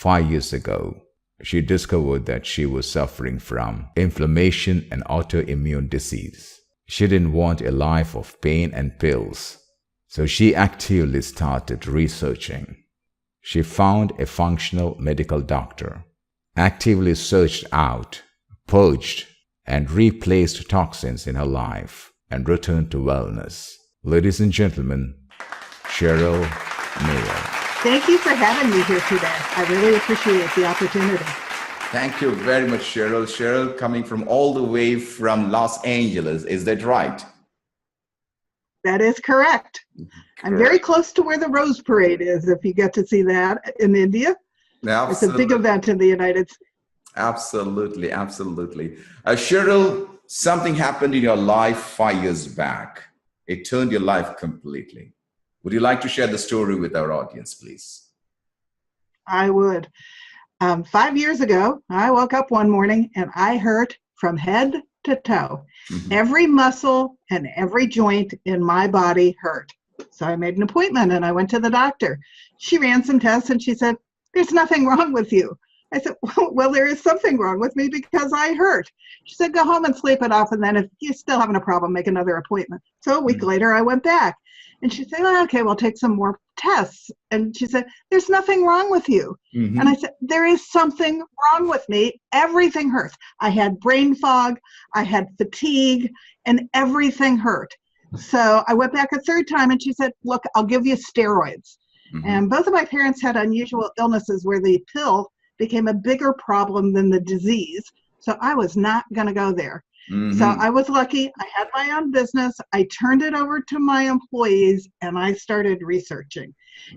5 years ago, she discovered that she was suffering from inflammation and autoimmune disease. She didn't want a life of pain and pills, so she actively started researching. She found a functional medical doctor, actively searched out, purged, and replaced toxins in her life, and returned to wellness. Ladies and gentlemen, Cheryl Meyer. Thank you for having me here today. I really appreciate the opportunity. Thank you very much, Cheryl. Cheryl coming from all the way from Los Angeles. Is that right? That is correct. I'm very close to where the Rose Parade is, if you get to see that in India. Absolutely. It's a big event in the United States. Absolutely, absolutely. Cheryl, something happened in your life 5 years back. It turned your life completely. Would you like to share the story with our audience, please? I would. 5 years ago, I woke up one morning and I hurt from head to toe. Mm-hmm. Every muscle and every joint in my body hurt. So I made an appointment and I went to the doctor. She ran some tests and she said, "There's nothing wrong with you." I said, "Well, there is something wrong with me because I hurt." She said, "Go home and sleep it off, and then if you're still having a problem, make another appointment." So a week later, I went back. And she said, "Oh, okay, we'll take some more tests." And she said, "There's nothing wrong with you." Mm-hmm. And I said, "There is something wrong with me. Everything hurts." I had brain fog, I had fatigue, and everything hurt. So I went back a third time and she said, "Look, I'll give you steroids." Mm-hmm. And both of my parents had unusual illnesses where the pill became a bigger problem than the disease. So I was not going to go there. Mm-hmm. So I was lucky. I had my own business. I turned it over to my employees and I started researching.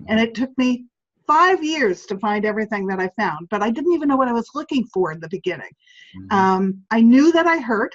And it took me 5 years to find everything that I found, but I didn't even know what I was looking for in the beginning. Mm-hmm. I knew that I hurt,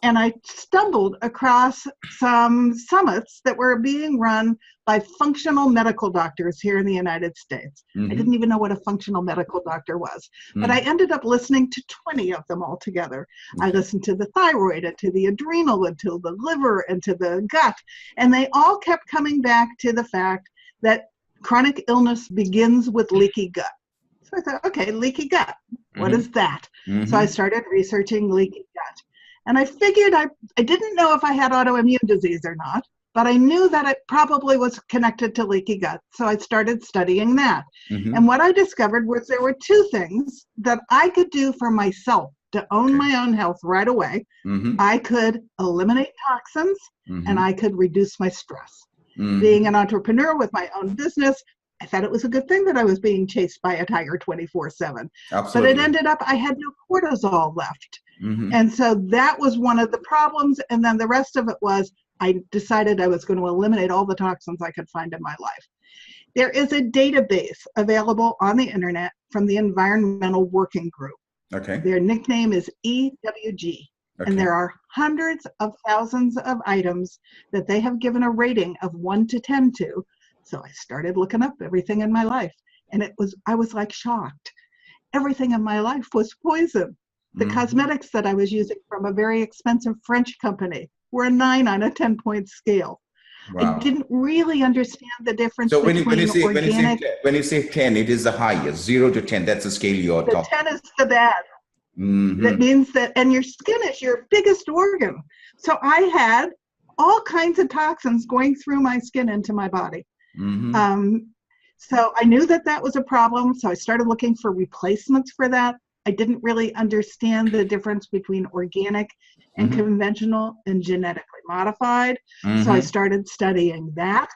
and I stumbled across some summits that were being run by functional medical doctors here in the United States. Mm-hmm. I didn't even know what a functional medical doctor was, but I ended up listening to 20 of them all together. I listened to the thyroid and to the adrenal and to the liver and to the gut, and they all kept coming back to the fact that chronic illness begins with leaky gut. So I thought, okay, leaky gut, what is that? Mm-hmm. So I started researching leaky gut. And I figured I didn't know if I had autoimmune disease or not, but I knew that it probably was connected to leaky gut. So I started studying that. Mm-hmm. And what I discovered was there were two things that I could do for myself to own my own health right away. Mm-hmm. I could eliminate toxins and I could reduce my stress. Mm-hmm. Being an entrepreneur with my own business, I thought it was a good thing that I was being chased by a tiger 24/7. Absolutely. But it ended up, I had no cortisol left. Mm-hmm. And so that was one of the problems. And then the rest of it was, I decided I was going to eliminate all the toxins I could find in my life. There is a database available on the internet from the Environmental Working Group. Okay. Their nickname is EWG. Okay. And there are hundreds of thousands of items that they have given a rating of 1 to 10 to. So I started looking up everything in my life. And I was like shocked. Everything in my life was poison. The cosmetics that I was using from a very expensive French company were a 9 on a 10-point scale. Wow. I didn't really understand the difference between organic. When you say 10, it is the highest. 0 to 10, that's the scale you're talking. 10 is the bad. Mm-hmm. That means that, and your skin is your biggest organ. So I had all kinds of toxins going through my skin into my body. Mm-hmm. So I knew that that was a problem. So I started looking for replacements for that. I didn't really understand the difference between organic and conventional and genetically modified. So I started studying that.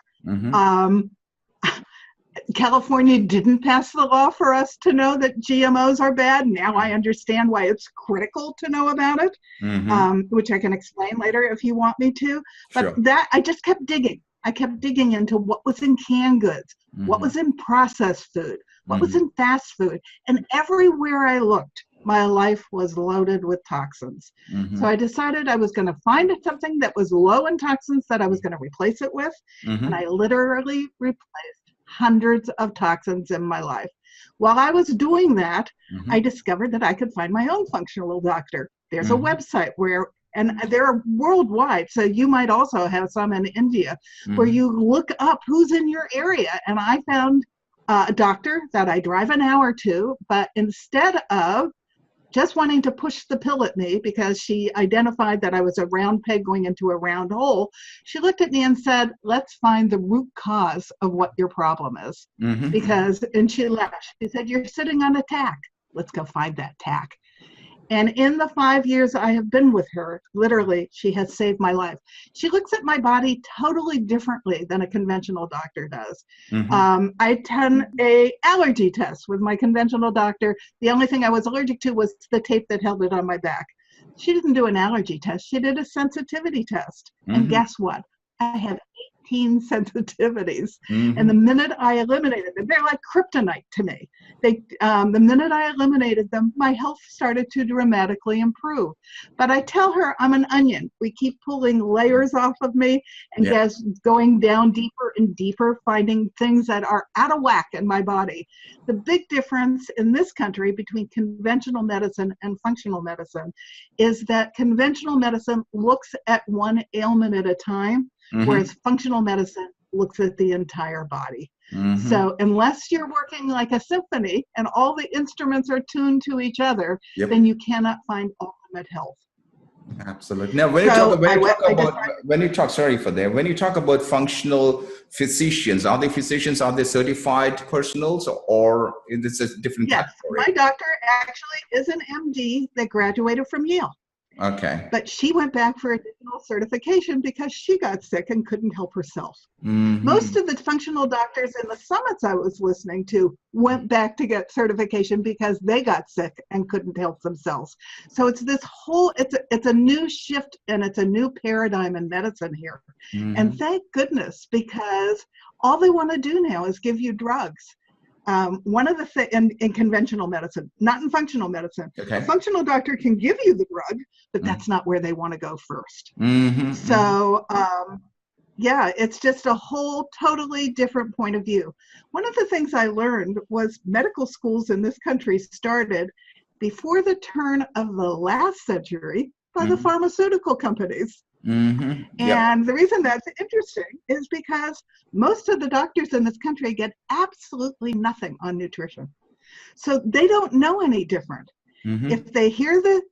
California didn't pass the law for us to know that GMOs are bad. Now I understand why it's critical to know about it, which I can explain later if you want me to. But that, I just kept digging. I kept digging into what was in canned goods, what was in processed food, what was in fast food. And everywhere I looked, my life was loaded with toxins. So I decided I was going to find something that was low in toxins that I was going to replace it with. And I literally replaced hundreds of toxins in my life. While I was doing that, I discovered that I could find my own functional doctor. There's a website and they're worldwide, so you might also have some in India, where you look up who's in your area. And I found a doctor that I drive an hour to, but instead of just wanting to push the pill at me because she identified that I was a round peg going into a round hole, she looked at me and said, let's find the root cause of what your problem is. And she laughed. She said, you're sitting on a tack. Let's go find that tack. And in the 5 years I have been with her, literally, she has saved my life. She looks at my body totally differently than a conventional doctor does. I done an allergy test with my conventional doctor. The only thing I was allergic to was the tape that held it on my back. She didn't do an allergy test. She did a sensitivity test. And guess what? I have 18 sensitivities. And the minute I eliminated them, they're like kryptonite to me. The minute I eliminated them, my health started to dramatically improve. But I tell her I'm an onion. We keep pulling layers off of me and just going down deeper and deeper, finding things that are out of whack in my body. The big difference in this country between conventional medicine and functional medicine is that conventional medicine looks at one ailment at a time, whereas functional medicine looks at the entire body. So unless you're working like a symphony and all the instruments are tuned to each other, then you cannot find ultimate health. Absolutely. Now, when you talk about functional physicians, are they certified personals, or is this a different category? My doctor actually is an MD that graduated from Yale. Okay. But she went back for additional certification because she got sick and couldn't help herself. Most of the functional doctors in the summits I was listening to went back to get certification because they got sick and couldn't help themselves. So it's this whole, it's a new shift and it's a new paradigm in medicine here. And thank goodness, because all they want to do now is give you drugs. One of the things in conventional medicine, not in functional medicine, a functional doctor can give you the drug, but that's not where they want to go first. So, it's just a whole totally different point of view. One of the things I learned was medical schools in this country started before the turn of the last century by the pharmaceutical companies. And the reason that's interesting is because most of the doctors in this country get absolutely nothing on nutrition. So they don't know any different. If they hear the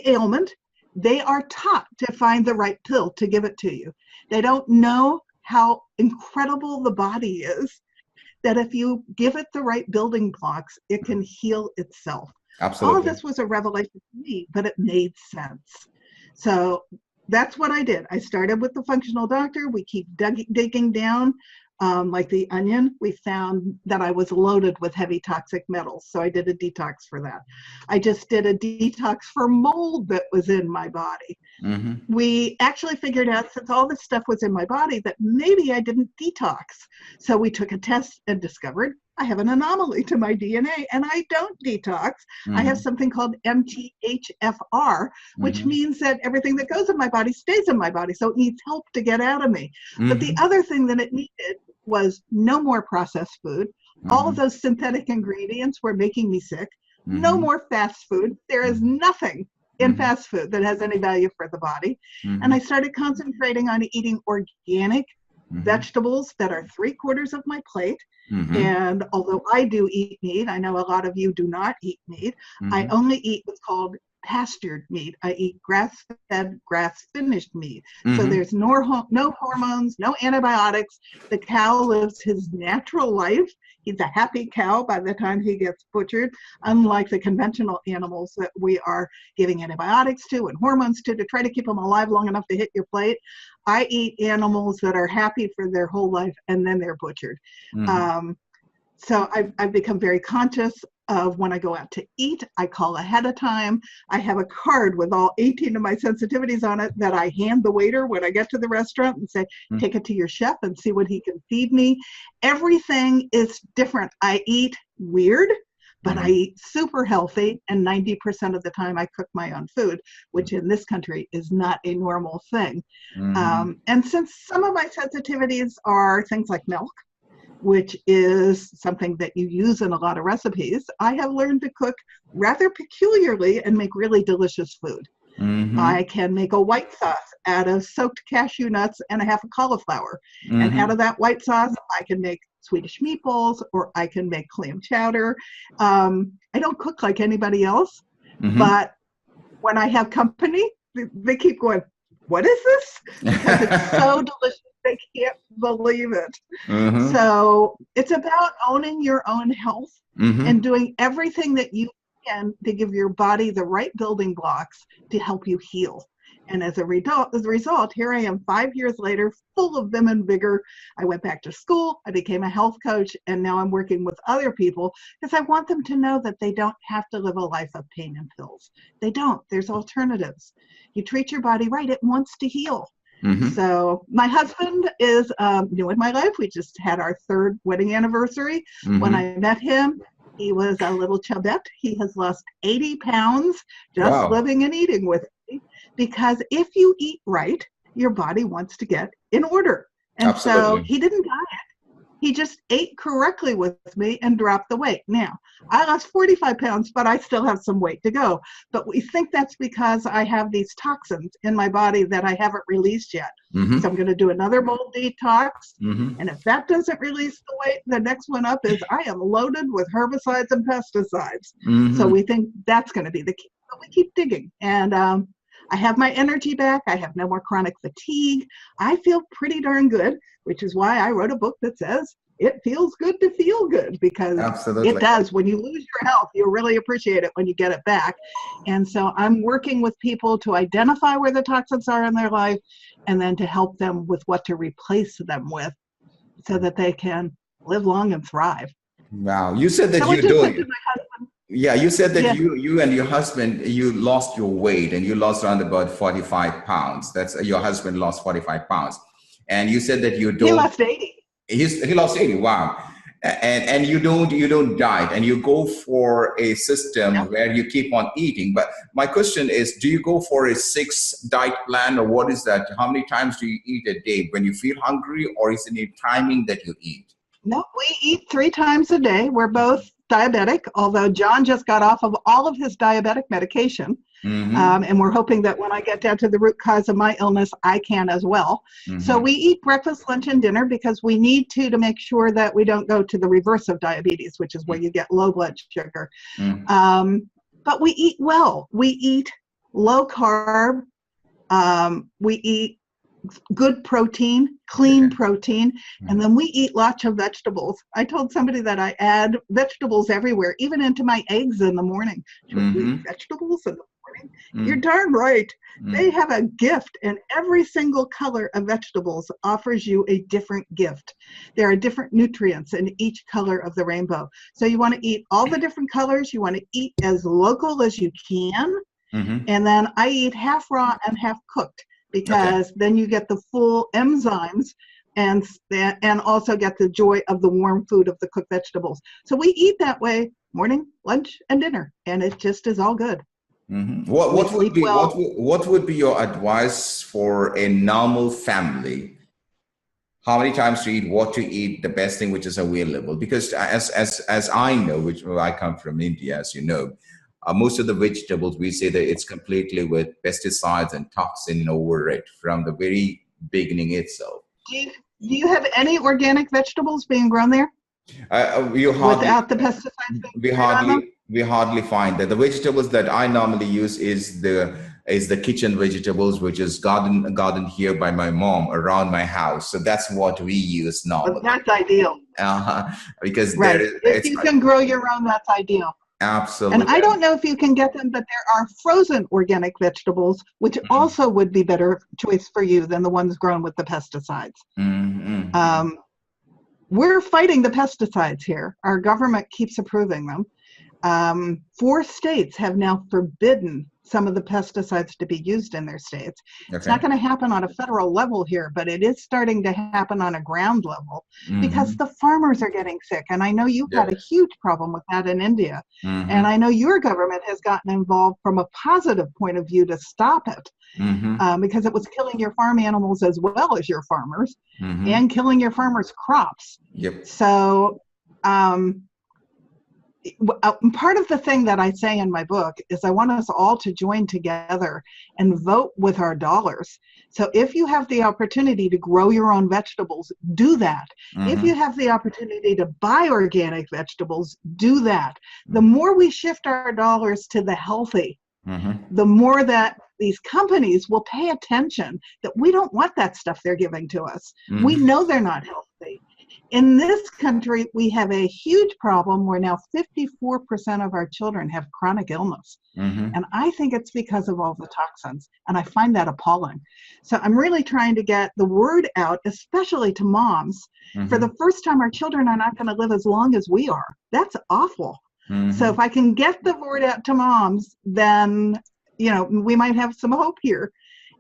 ailment, they are taught to find the right pill to give it to you. They don't know how incredible the body is, that if you give it the right building blocks, it can heal itself. Absolutely. All of this was a revelation to me, but it made sense. So that's what I did. I started with the functional doctor. We keep digging down like the onion. We found that I was loaded with heavy toxic metals. So I did a detox for that. I just did a detox for mold that was in my body. We actually figured out, since all this stuff was in my body, that maybe I didn't detox. So we took a test and discovered I have an anomaly to my DNA and I don't detox. I have something called MTHFR, which means that everything that goes in my body stays in my body. So it needs help to get out of me. But the other thing that it needed was no more processed food. All of those synthetic ingredients were making me sick. No more fast food. There is nothing in fast food that has any value for the body. And I started concentrating on eating organic vegetables that are 3/4 of my plate. And although I do eat meat, I know a lot of you do not eat meat. I only eat what's called pastured meat. I eat grass-fed, grass-finished meat. So there's no hormones, no antibiotics. The cow lives his natural life. He's a happy cow by the time he gets butchered, unlike the conventional animals that we are giving antibiotics to and hormones to try to keep them alive long enough to hit your plate. I eat animals that are happy for their whole life and then they're butchered. So I've become very conscious of when I go out to eat. I call ahead of time. I have a card with all 18 of my sensitivities on it that I hand the waiter when I get to the restaurant and say, take it to your chef and see what he can feed me. Everything is different. I eat weird, but I eat super healthy, and 90% of the time I cook my own food, which in this country is not a normal thing. And since some of my sensitivities are things like milk, which is something that you use in a lot of recipes, I have learned to cook rather peculiarly and make really delicious food. I can make a white sauce out of soaked cashew nuts and a half a cauliflower. And out of that white sauce, I can make Swedish meatballs, or I can make clam chowder. I don't cook like anybody else, but when I have company, they keep going, what is this? Because it's so delicious. They can't believe it. So it's about owning your own health and doing everything that you can to give your body the right building blocks to help you heal. And as a result, here I am 5 years later, full of vim and vigor. I went back to school, I became a health coach, and now I'm working with other people because I want them to know that they don't have to live a life of pain and pills. They don't. There's alternatives. You treat your body right, it wants to heal. So my husband is new in my life. We just had our 3rd wedding anniversary. When I met him, he was a little chubette. He has lost 80 pounds just living and eating with me. Because if you eat right, your body wants to get in order. And so he didn't diet. He just ate correctly with me and dropped the weight. Now, I lost 45 pounds, but I still have some weight to go. But we think that's because I have these toxins in my body that I haven't released yet. So I'm going to do another mold detox. And if that doesn't release the weight, the next one up is I am loaded with herbicides and pesticides. So we think that's going to be the key. But we keep digging. And I have my energy back. I have no more chronic fatigue. I feel pretty darn good, which is why I wrote a book that says it feels good to feel good, because it does. When you lose your health, you really appreciate it when you get it back. And so I'm working with people to identify where the toxins are in their life and then to help them with what to replace them with so that they can live long and thrive. Wow. You said that so you do. Yeah, you said that you and your husband, you lost your weight and you lost around about 45 pounds. That's your husband lost 45 pounds. And you said that you don't. He lost 80. He lost 80. Wow. And you don't diet and you go for a system where you keep on eating. But my question is, do you go for a 6 diet plan, or what is that? How many times do you eat a day when you feel hungry, or is it a timing that you eat? No, we eat 3 times a day. We're both diabetic, although John just got off of all of his diabetic medication. And we're hoping that when I get down to the root cause of my illness, I can as well. So we eat breakfast, lunch, and dinner because we need to make sure that we don't go to the reverse of diabetes, which is where you get low blood sugar. But we eat well. We eat low carb. We eat good protein, clean protein, and then we eat lots of vegetables. I told somebody that I add vegetables everywhere, even into my eggs in the morning. Should we eat vegetables in the morning? You're darn right. They have a gift, and every single color of vegetables offers you a different gift. There are different nutrients in each color of the rainbow. So you want to eat all the different colors. You want to eat as local as you can. And then I eat half raw and half cooked, because then you get the full enzymes and also get the joy of the warm food of the cooked vegetables. So we eat that way, morning, lunch, and dinner, and it just is all good. What would be your advice for a normal family? How many times to eat, what to eat, the best thing which is available? Because as I know, which I come from India, as you know, most of the vegetables, we say that it's completely with pesticides and toxin over it from the very beginning itself. Do you have any organic vegetables being grown there? Without the pesticides? We hardly find that. The vegetables that I normally use is the kitchen vegetables, which is garden here by my mom around my house. So that's what we use normally. Well, that's ideal. Because if you can grow your own, that's ideal. Absolutely. And I don't know if you can get them, but there are frozen organic vegetables, which also would be better choice for you than the ones grown with the pesticides. We're fighting the pesticides here. Our government keeps approving them. 4 states have now forbidden some of the pesticides to be used in their states. It's not going to happen on a federal level here, but it is starting to happen on a ground level because the farmers are getting sick. And I know you've got a huge problem with that in India. And I know your government has gotten involved from a positive point of view to stop it because it was killing your farm animals as well as your farmers and killing your farmers' crops. So part of the thing that I say in my book is I want us all to join together and vote with our dollars. So if you have the opportunity to grow your own vegetables, do that. If you have the opportunity to buy organic vegetables, do that. The more we shift our dollars to the healthy, the more that these companies will pay attention that we don't want that stuff they're giving to us. We know they're not healthy. In this country, we have a huge problem where now 54% of our children have chronic illness. And I think it's because of all the toxins. And I find that appalling. So I'm really trying to get the word out, especially to moms. For the first time, our children are not going to live as long as we are. That's awful. So if I can get the word out to moms, then, you know, we might have some hope here.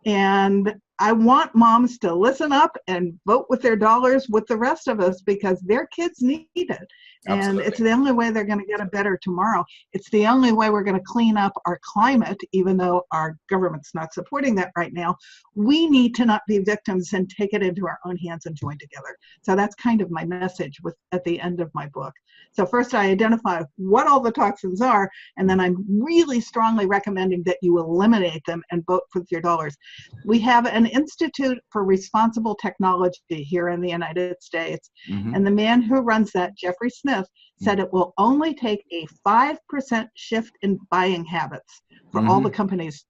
And I want moms to listen up and vote with their dollars with the rest of us, because their kids need it. And it's the only way they're going to get a better tomorrow. It's the only way we're going to clean up our climate, even though our government's not supporting that right now. We need to not be victims and take it into our own hands and join together. So that's kind of my message at the end of my book. So first I identify what all the toxins are, and then I'm really strongly recommending that you eliminate them and vote with your dollars. We have an Institute for Responsible Technology here in the United States, and the man who runs that, Jeffrey Smith, said it will only take a 5% shift in buying habits for all the companies.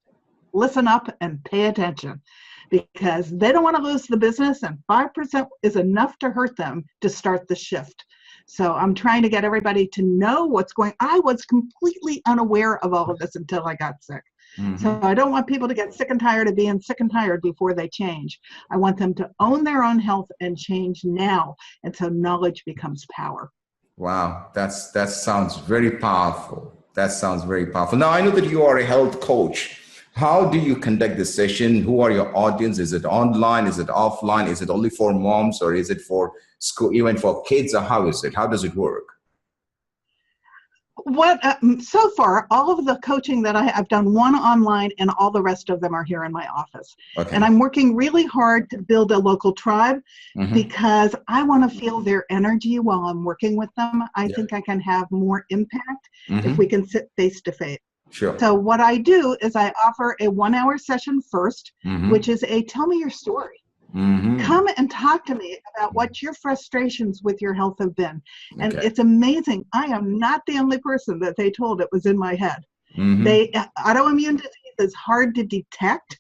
Listen up and pay attention, because they don't want to lose the business, and 5% is enough to hurt them to start the shift. So I'm trying to get everybody to know what's going on. I was completely unaware of all of this until I got sick. So I don't want people to get sick and tired of being sick and tired before they change. I want them to own their own health and change now. And so knowledge becomes power. Wow, that sounds very powerful. That sounds very powerful. Now, I know that you are a health coach. How do you conduct this session? Who are your audience? Is it online? Is it offline? Is it only for moms, or is it for school, even for kids, or how is it? How does it work? So far, all of the coaching that I've done one online, and all the rest of them are here in my office. And I'm working really hard to build a local tribe, because I want to feel their energy while I'm working with them. I think I can have more impact if we can sit face to face. Sure. So what I do is I offer a 1-hour session first, which is a tell me your story. Come and talk to me about what your frustrations with your health have been. And it's amazing. I am not the only person that they told it was in my head. Autoimmune disease is hard to detect.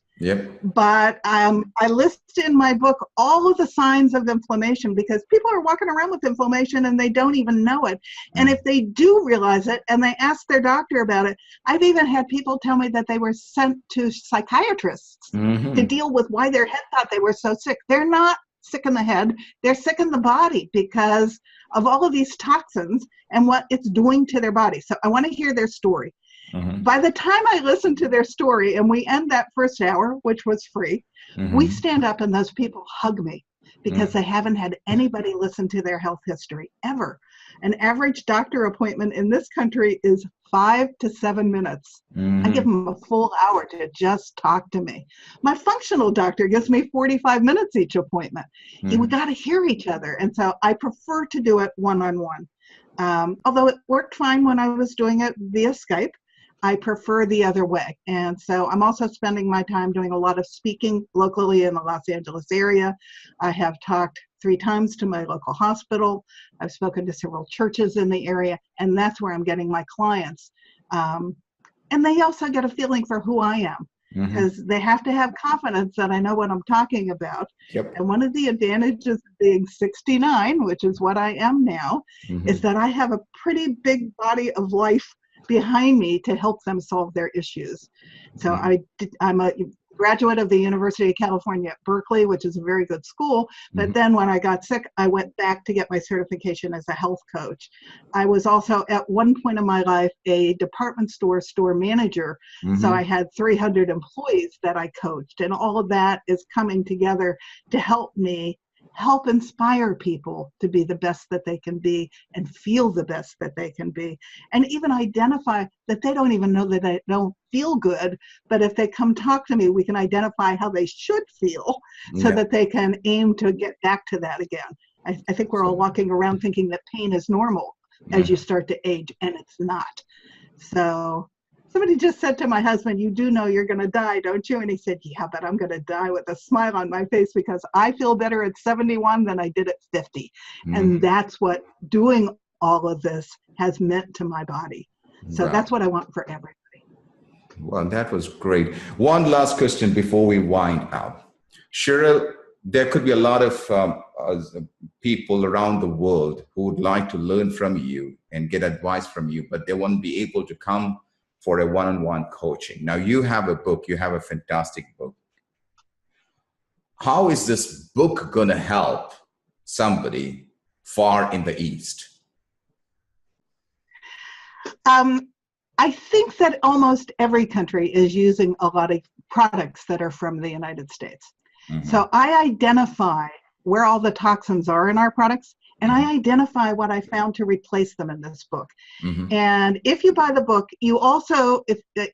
But I list in my book all of the signs of inflammation, because people are walking around with inflammation and they don't even know it. And if they do realize it and they ask their doctor about it, I've even had people tell me that they were sent to psychiatrists to deal with why their head thought they were so sick. They're not sick in the head, they're sick in the body because of all of these toxins and what it's doing to their body. So I want to hear their story. By the time I listen to their story and we end that first hour, which was free, we stand up and those people hug me, because they haven't had anybody listen to their health history ever. An average doctor appointment in this country is 5 to 7 minutes. I give them a full hour to just talk to me. My functional doctor gives me 45 minutes each appointment. We got to hear each other. And so I prefer to do it one-on-one. Although it worked fine when I was doing it via Skype, I prefer the other way. And so I'm also spending my time doing a lot of speaking locally in the Los Angeles area. I have talked 3 times to my local hospital. I've spoken to several churches in the area, and that's where I'm getting my clients. And they also get a feeling for who I am, because they have to have confidence that I know what I'm talking about. And one of the advantages of being 69, which is what I am now, is that I have a pretty big body of life behind me to help them solve their issues. So I'm a graduate of the University of California at Berkeley, which is a very good school. But then when I got sick, I went back to get my certification as a health coach. I was also at one point in my life a department store manager. So I had 300 employees that I coached, and all of that is coming together to help me help inspire people to be the best that they can be and feel the best that they can be, and even identify that they don't even know that they don't feel good, but if they come talk to me, we can identify how they should feel so that they can aim to get back to that again. I think we're all walking around thinking that pain is normal. as you start to age, and it's not. So somebody just said to my husband, "You do know you're going to die, don't you?" And he said, "Yeah, but I'm going to die with a smile on my face because I feel better at 71 than I did at 50. And that's what doing all of this has meant to my body. So that's what I want for everybody. Well, that was great. One last question before we wind up. Cheryl, there could be a lot of people around the world who would like to learn from you and get advice from you, but they won't be able to come for a one-on-one coaching. Now, you have a book, you have a fantastic book. How is this book going to help somebody far in the East? I think that almost every country is using a lot of products that are from the United States. So I identify where all the toxins are in our products, and I identify what I found to replace them in this book. And if you buy the book, you also,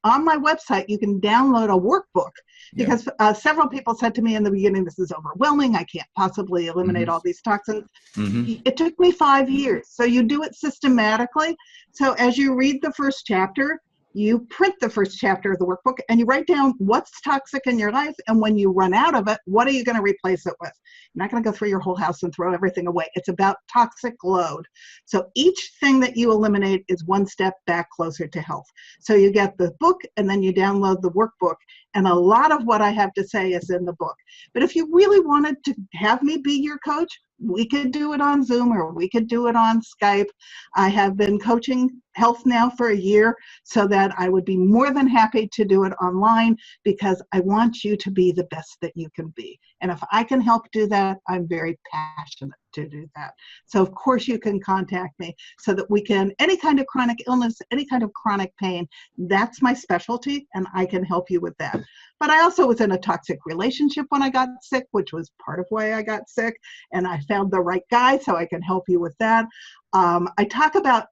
on my website, you can download a workbook, because several people said to me in the beginning, "This is overwhelming. I can't possibly eliminate all these toxins." It took me 5 years. So you do it systematically. So as you read the first chapter, you print the first chapter of the workbook and you write down what's toxic in your life, and when you run out of it, what are you going to replace it with? You're not going to go through your whole house and throw everything away. It's about toxic load. So each thing that you eliminate is one step back closer to health. So you get the book and then you download the workbook, and a lot of what I have to say is in the book. But if you really wanted to have me be your coach, we could do it on Zoom or we could do it on Skype. I have been coaching health now for a year, so that I would be more than happy to do it online, because I want you to be the best that you can be. And if I can help do that, I'm very passionate to do that. So of course you can contact me so that we can, any kind of chronic illness, any kind of chronic pain, that's my specialty, and I can help you with that. But I also was in a toxic relationship when I got sick, which was part of why I got sick, and I found the right guy, so I can help you with that. I talk about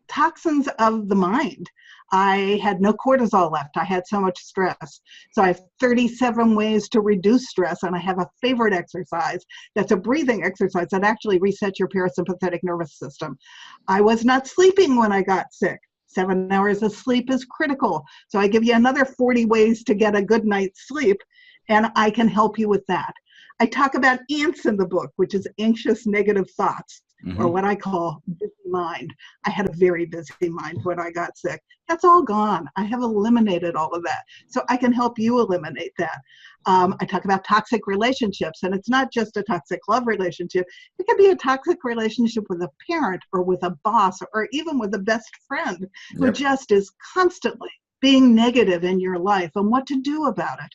toxins of the mind. I had no cortisol left. I had so much stress. So I have 37 ways to reduce stress, and I have a favorite exercise that's a breathing exercise that actually resets your parasympathetic nervous system. I was not sleeping when I got sick. 7 hours of sleep is critical. So I give you another 40 ways to get a good night's sleep, and I can help you with that. I talk about ants in the book, which is anxious, negative thoughts, or what I call busy mind. I had a very busy mind when I got sick. That's all gone. I have eliminated all of that. So I can help you eliminate that. I talk about toxic relationships, and it's not just a toxic love relationship. It can be a toxic relationship with a parent or with a boss or even with a best friend who just is constantly being negative in your life and what to do about it.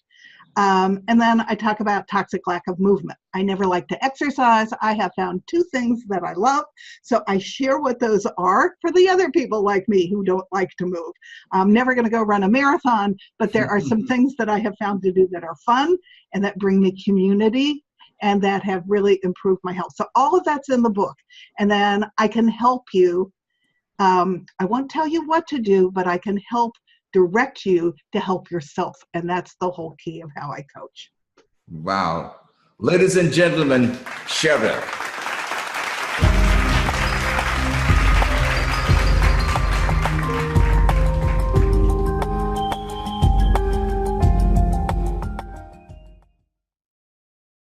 And then I talk about toxic lack of movement. I never like to exercise. I have found 2 things that I love, so I share what those are for the other people like me who don't like to move. I'm never going to go run a marathon, but there are some things that I have found to do that are fun and that bring me community and that have really improved my health. So all of that's in the book. And then I can help you. I won't tell you what to do, but I can help direct you to help yourself. And that's the whole key of how I coach. Wow. Ladies and gentlemen, Cheryl.